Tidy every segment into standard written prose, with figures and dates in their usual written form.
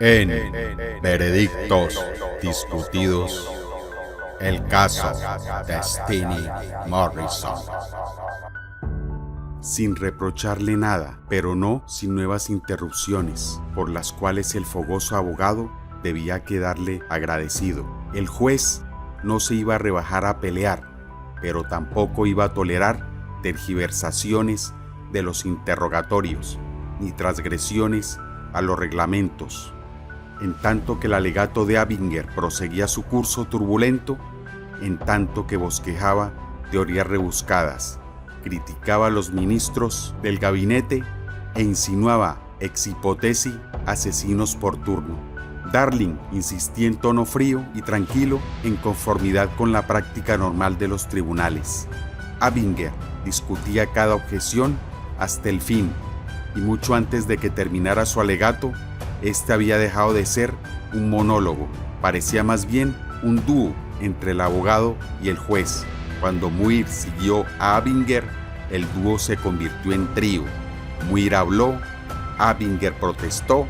En Veredictos Discutidos, el caso Destiny Morrison. Sin reprocharle nada, pero no sin nuevas interrupciones, por las cuales el fogoso abogado debía quedarle agradecido. El juez no se iba a rebajar a pelear, pero tampoco iba a tolerar tergiversaciones de los interrogatorios, ni transgresiones a los reglamentos. En tanto que el alegato de Abinger proseguía su curso turbulento, en tanto que bosquejaba teorías rebuscadas, criticaba a los ministros del gabinete e insinuaba ex hipótesis asesinos por turno. Darling insistía en tono frío y tranquilo, en conformidad con la práctica normal de los tribunales. Abinger discutía cada objeción hasta el fin, y mucho antes de que terminara su alegato, este había dejado de ser un monólogo, parecía más bien un dúo entre el abogado y el juez. Cuando Muir siguió a Abinger, el dúo se convirtió en trío. Muir habló, Abinger protestó,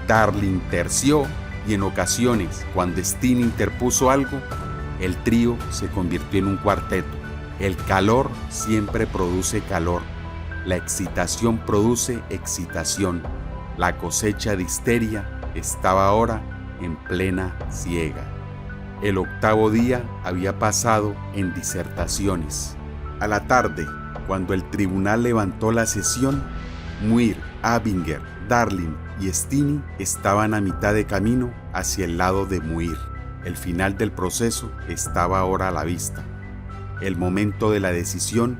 Darling terció, y en ocasiones, cuando Steen interpuso algo, el trío se convirtió en un cuarteto. El calor siempre produce calor. La excitación produce excitación. La cosecha de histeria estaba ahora en plena siega. El octavo día había pasado en disertaciones. A la tarde, cuando el tribunal levantó la sesión, Muir, Abinger, Darling y Steen estaban a mitad de camino hacia el lado de Muir. El final del proceso estaba ahora a la vista. El momento de la decisión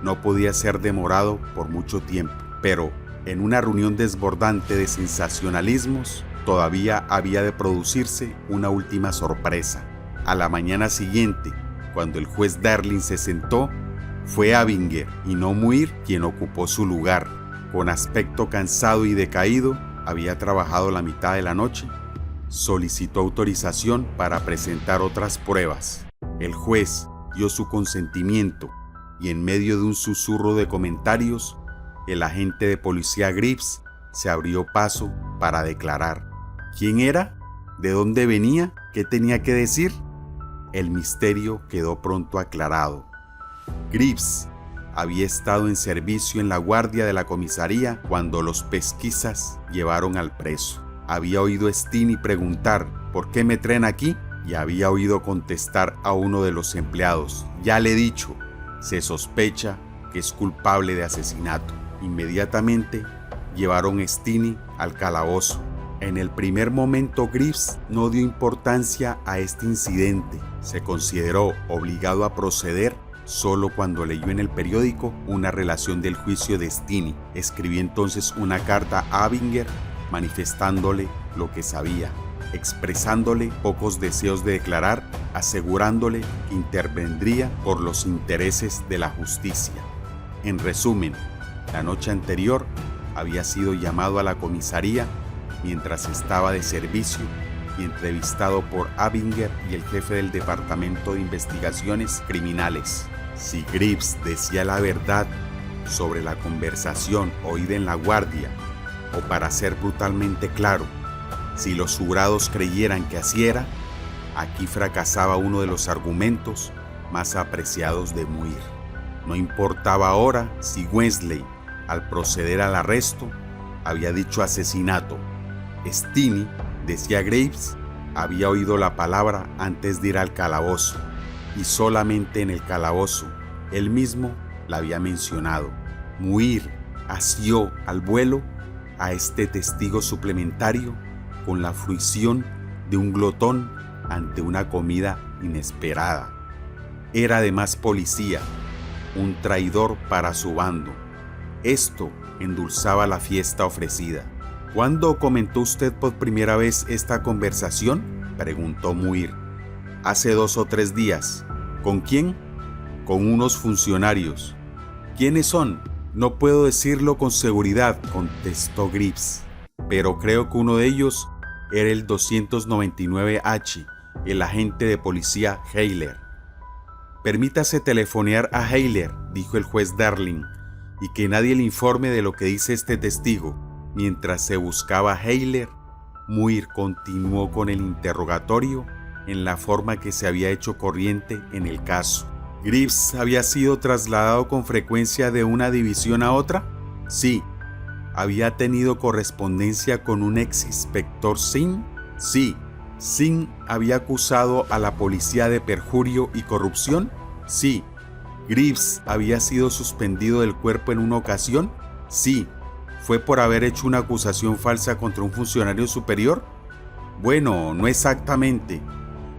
no podía ser demorado por mucho tiempo, pero en una reunión desbordante de sensacionalismos, todavía había de producirse una última sorpresa. A la mañana siguiente, cuando el juez Darling se sentó, fue Abinger y no Muir quien ocupó su lugar. Con aspecto cansado y decaído, había trabajado la mitad de la noche. Solicitó autorización para presentar otras pruebas. El juez dio su consentimiento y en medio de un susurro de comentarios, el agente de policía Greaves se abrió paso para declarar. ¿Quién era? ¿De dónde venía? ¿Qué tenía que decir? El misterio quedó pronto aclarado. Greaves había estado en servicio en la guardia de la comisaría cuando los pesquisas llevaron al preso. Había oído a Steen preguntar ¿por qué me traen aquí? Y había oído contestar a uno de los empleados: ya le he dicho, se sospecha que es culpable de asesinato. Inmediatamente llevaron a Steen al calabozo. En el primer momento Greaves no dio importancia a este incidente. Se consideró obligado a proceder solo cuando leyó en el periódico una relación del juicio de Steen. Escribió entonces una carta a Abinger manifestándole lo que sabía, expresándole pocos deseos de declarar, asegurándole que intervendría por los intereses de la justicia. En resumen, la noche anterior había sido llamado a la comisaría mientras estaba de servicio y entrevistado por Abinger y el jefe del Departamento de Investigaciones Criminales. Si Greaves decía la verdad sobre la conversación oída en la guardia, o para ser brutalmente claro, si los jurados creyeran que así era, aquí fracasaba uno de los argumentos más apreciados de Muir. No importaba ahora si Wesley, al proceder al arresto, había dicho asesinato. Steen, decía Greaves, había oído la palabra antes de ir al calabozo, y solamente en el calabozo él mismo la había mencionado. Muir asió al vuelo a este testigo suplementario con la fruición de un glotón ante una comida inesperada. Era además policía, un traidor para su bando. Esto endulzaba la fiesta ofrecida. ¿Cuándo comentó usted por primera vez esta conversación?, preguntó Muir. Hace 2 o 3 días. ¿Con quién? Con unos funcionarios. ¿Quiénes son? No puedo decirlo con seguridad, contestó Greaves, pero creo que uno de ellos era el 299H, el agente de policía Heiler. Permítase telefonear a Heiler, dijo el juez Darling, y que nadie le informe de lo que dice este testigo. Mientras se buscaba a Heiler, Muir continuó con el interrogatorio en la forma que se había hecho corriente en el caso. ¿Greaves había sido trasladado con frecuencia de una división a otra? Sí. ¿Había tenido correspondencia con un ex inspector Singh? Sí. ¿Singh había acusado a la policía de perjurio y corrupción? Sí. ¿Greaves había sido suspendido del cuerpo en una ocasión? Sí. ¿Fue por haber hecho una acusación falsa contra un funcionario superior? Bueno, no exactamente.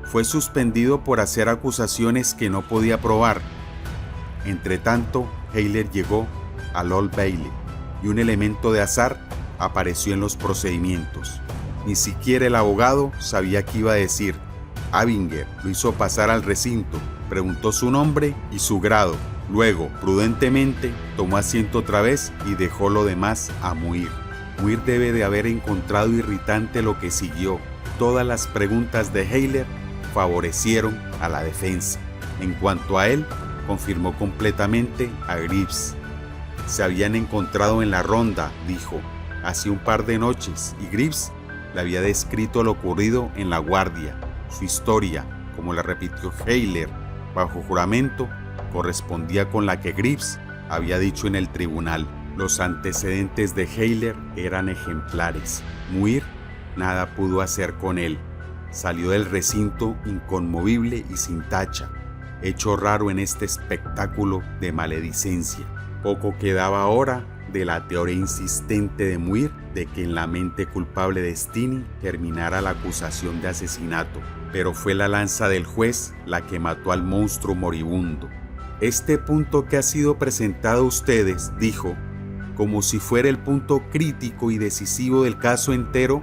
Fue suspendido por hacer acusaciones que no podía probar. Entretanto, Haller llegó al Old Bailey y un elemento de azar apareció en los procedimientos. Ni siquiera el abogado sabía qué iba a decir. Abinger lo hizo pasar al recinto, preguntó su nombre y su grado. Luego, prudentemente, tomó asiento otra vez y dejó lo demás a Muir. Muir debe de haber encontrado irritante lo que siguió. Todas las preguntas de Haller favorecieron a la defensa. En cuanto a él, confirmó completamente a Greaves. Se habían encontrado en la ronda, dijo, hace un par de noches, y Greaves le había descrito lo ocurrido en la guardia. Su historia, como la repitió Haller bajo juramento, correspondía con la que Greaves había dicho en el tribunal. Los antecedentes de Haller eran ejemplares. Muir nada pudo hacer con él. Salió del recinto inconmovible y sin tacha, hecho raro en este espectáculo de maledicencia. Poco quedaba ahora de la teoría insistente de Muir de que en la mente culpable de Stinney terminara la acusación de asesinato, pero fue la lanza del juez la que mató al monstruo moribundo. Este punto que ha sido presentado a ustedes, dijo, como si fuera el punto crítico y decisivo del caso entero,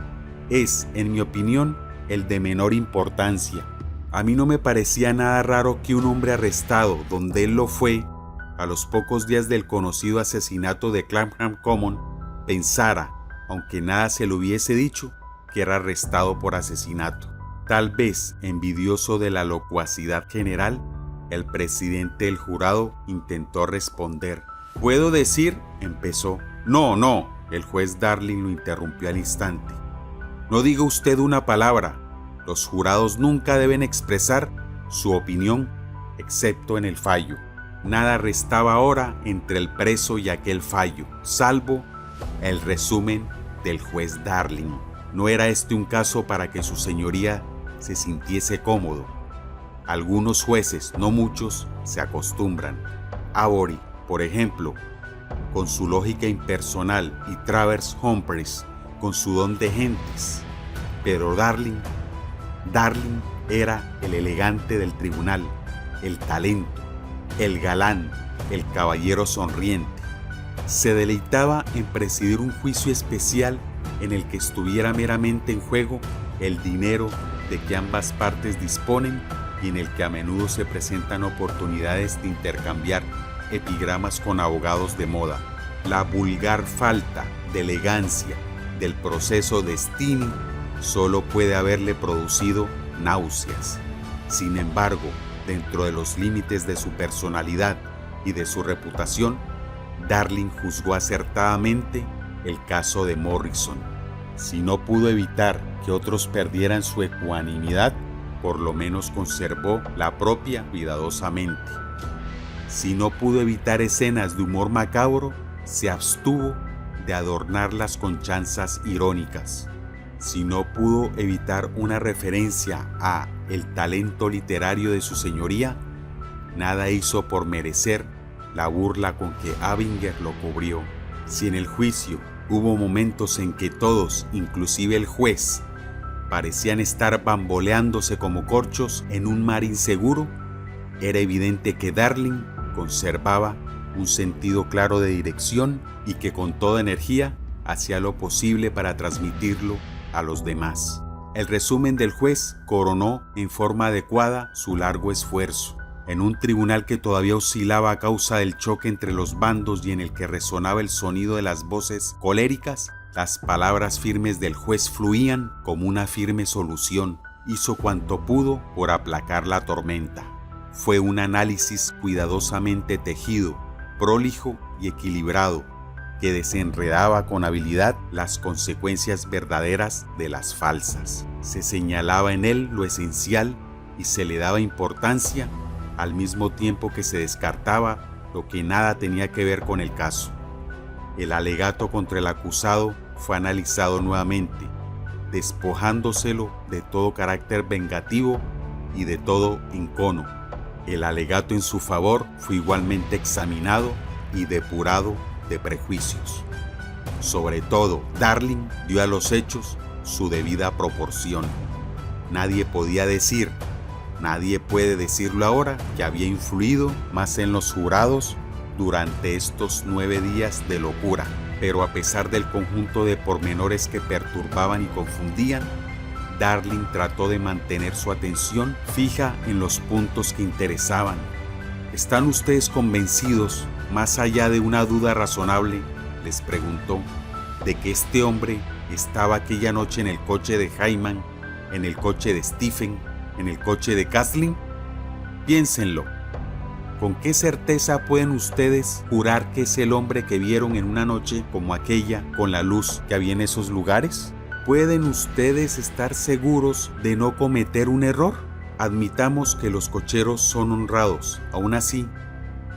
es, en mi opinión, el de menor importancia. A mí no me parecía nada raro que un hombre arrestado, donde él lo fue, a los pocos días del conocido asesinato de Clapham Common, pensara, aunque nada se lo hubiese dicho, que era arrestado por asesinato. Tal vez, envidioso de la locuacidad general, el presidente del jurado intentó responder. «¿Puedo decir?», empezó. «No», el juez Darling lo interrumpió al instante. «No diga usted una palabra. Los jurados nunca deben expresar su opinión, excepto en el fallo. Nada restaba ahora entre el preso y aquel fallo, salvo el resumen del juez Darling. No era este un caso para que su señoría se sintiese cómodo. Algunos jueces, no muchos, se acostumbran. Avery, por ejemplo, con su lógica impersonal, y Travers Humphreys, con su don de gentes. Pero Darling era el elegante del tribunal, el talento, el galán, el caballero sonriente. Se deleitaba en presidir un juicio especial en el que estuviera meramente en juego el dinero de que ambas partes disponen y en el que a menudo se presentan oportunidades de intercambiar epigramas con abogados de moda. La vulgar falta de elegancia del proceso de Stinney solo puede haberle producido náuseas. Sin embargo, dentro de los límites de su personalidad y de su reputación, Darling juzgó acertadamente el caso de Morrison. Si no pudo evitar que otros perdieran su ecuanimidad, por lo menos conservó la propia cuidadosamente. Si no pudo evitar escenas de humor macabro, se abstuvo de adornarlas con chanzas irónicas. Si no pudo evitar una referencia a el talento literario de su señoría, nada hizo por merecer la burla con que Abinger lo cubrió. Si en el juicio hubo momentos en que todos, inclusive el juez, parecían estar bamboleándose como corchos en un mar inseguro, era evidente que Darling conservaba un sentido claro de dirección y que con toda energía hacía lo posible para transmitirlo a los demás. El resumen del juez coronó en forma adecuada su largo esfuerzo. En un tribunal que todavía oscilaba a causa del choque entre los bandos y en el que resonaba el sonido de las voces coléricas, las palabras firmes del juez fluían como una firme solución. Hizo cuanto pudo por aplacar la tormenta. Fue un análisis cuidadosamente tejido, prolijo y equilibrado, que desenredaba con habilidad las consecuencias verdaderas de las falsas. Se señalaba en él lo esencial y se le daba importancia, al mismo tiempo que se descartaba lo que nada tenía que ver con el caso. El alegato contra el acusado fue analizado nuevamente, despojándoselo de todo carácter vengativo y de todo encono. El alegato en su favor fue igualmente examinado y depurado de prejuicios. Sobre todo, Darling dio a los hechos su debida proporción. Nadie podía decir, nadie puede decirlo ahora, que había influido más en los jurados durante estos 9 días de locura. Pero a pesar del conjunto de pormenores que perturbaban y confundían, Darling trató de mantener su atención fija en los puntos que interesaban. ¿Están ustedes convencidos, más allá de una duda razonable, les preguntó, de que este hombre estaba aquella noche en el coche de Hyman, en el coche de Stephen, en el coche de Kathleen? Piénsenlo. ¿Con qué certeza pueden ustedes jurar que es el hombre que vieron en una noche como aquella con la luz que había en esos lugares? ¿Pueden ustedes estar seguros de no cometer un error? Admitamos que los cocheros son honrados. Aún así,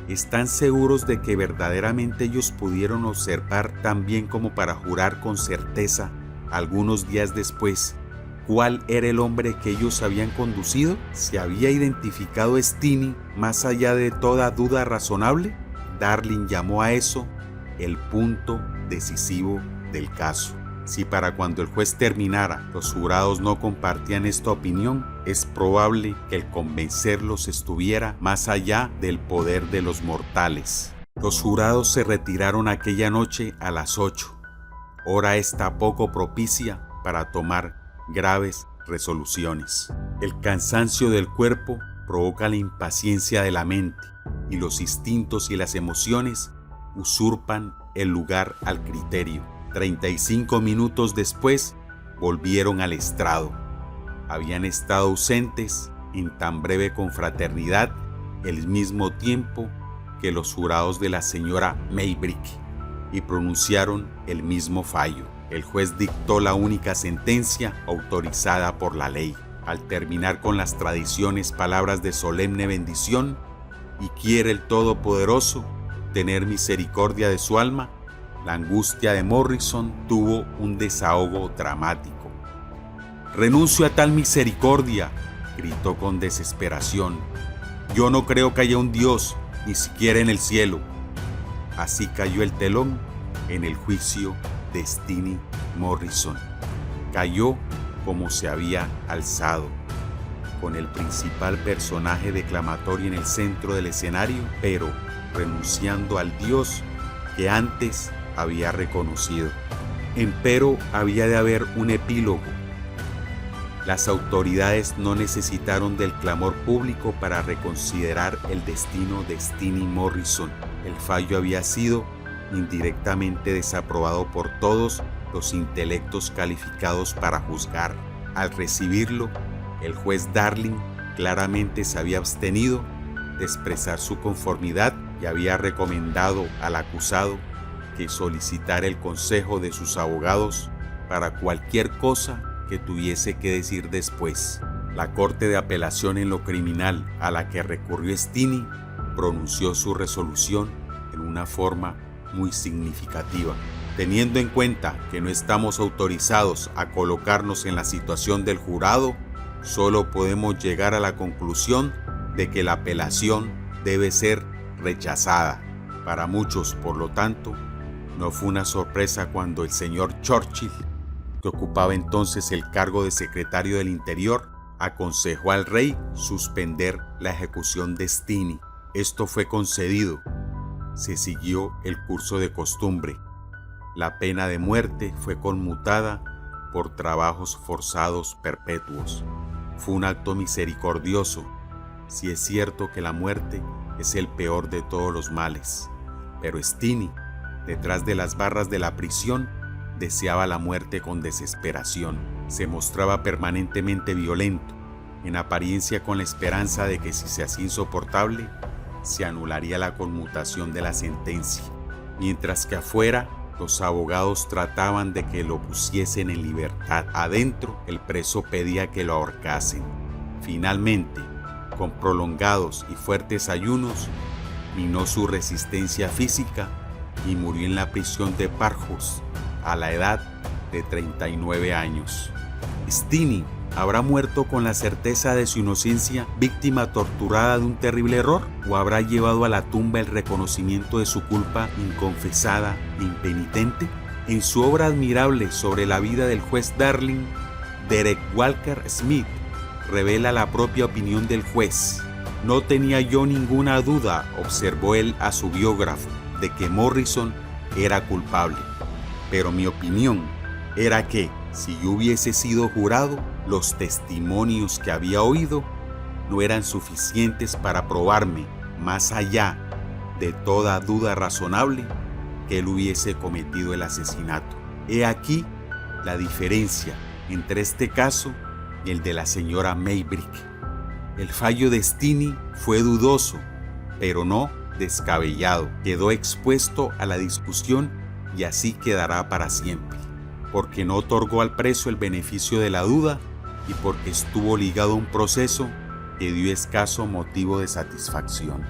¿están seguros de que verdaderamente ellos pudieron observar tan bien como para jurar con certeza, algunos días después, cuál era el hombre que ellos habían conducido? ¿Se había identificado Steenie más allá de toda duda razonable? Darling llamó a eso el punto decisivo del caso. Si para cuando el juez terminara los jurados no compartían esta opinión, es probable que el convencerlos estuviera más allá del poder de los mortales. Los jurados se retiraron aquella noche a las 8, hora esta poco propicia para tomar graves resoluciones. El cansancio del cuerpo provoca la impaciencia de la mente y los instintos y las emociones usurpan el lugar al criterio. 35 minutos después volvieron al estrado. Habían estado ausentes en tan breve confraternidad el mismo tiempo que los jurados de la señora Maybrick y pronunciaron el mismo fallo. El juez dictó la única sentencia autorizada por la ley. Al terminar con las tradiciones palabras de solemne bendición, y quiere el Todopoderoso tener misericordia de su alma, la angustia de Morrison tuvo un desahogo dramático. «Renuncio a tal misericordia», gritó con desesperación. «Yo no creo que haya un Dios, ni siquiera en el cielo». Así cayó el telón en el juicio de Steenie Morrison. Cayó como se había alzado, con el principal personaje declamatorio en el centro del escenario, pero renunciando al Dios que antes había reconocido. Empero había de haber un epílogo. Las autoridades no necesitaron del clamor público para reconsiderar el destino de Steenie Morrison. El fallo había sido indirectamente desaprobado por todos los intelectos calificados para juzgar. Al recibirlo, el juez Darling claramente se había abstenido de expresar su conformidad y había recomendado al acusado que solicitara el consejo de sus abogados para cualquier cosa que tuviese que decir después. La Corte de Apelación en lo Criminal a la que recurrió Steenie pronunció su resolución en una forma muy significativa. Teniendo en cuenta que no estamos autorizados a colocarnos en la situación del jurado, solo podemos llegar a la conclusión de que la apelación debe ser rechazada. Para muchos, por lo tanto, no fue una sorpresa cuando el señor Churchill, que ocupaba entonces el cargo de secretario del Interior, aconsejó al rey suspender la ejecución de Steenie. Esto fue concedido. Se siguió el curso de costumbre. La pena de muerte fue conmutada por trabajos forzados perpetuos. Fue un acto misericordioso, si es cierto que la muerte es el peor de todos los males. Pero Steenie, detrás de las barras de la prisión, deseaba la muerte con desesperación. Se mostraba permanentemente violento, en apariencia con la esperanza de que si se hacía insoportable, se anularía la conmutación de la sentencia. mientras que afuera los abogados trataban de que lo pusiesen en libertad. Adentro, el preso pedía que lo ahorcasen. Finalmente, con prolongados y fuertes ayunos, minó su resistencia física y murió en la prisión de Parkhurst a la edad de 39 años. Steenie ¿habrá muerto con la certeza de su inocencia, víctima torturada de un terrible error? ¿O habrá llevado a la tumba el reconocimiento de su culpa inconfesada e impenitente? En su obra admirable sobre la vida del juez Darling, Derek Walker Smith revela la propia opinión del juez. No tenía yo ninguna duda, observó él a su biógrafo, de que Morrison era culpable. Pero mi opinión era que, si yo hubiese sido jurado, los testimonios que había oído no eran suficientes para probarme, más allá de toda duda razonable, que él hubiese cometido el asesinato. He aquí la diferencia entre este caso y el de la señora Maybrick. El fallo de Steenie fue dudoso, pero no descabellado. Quedó expuesto a la discusión y así quedará para siempre, porque no otorgó al preso el beneficio de la duda y porque estuvo ligado a un proceso que dio escaso motivo de satisfacción.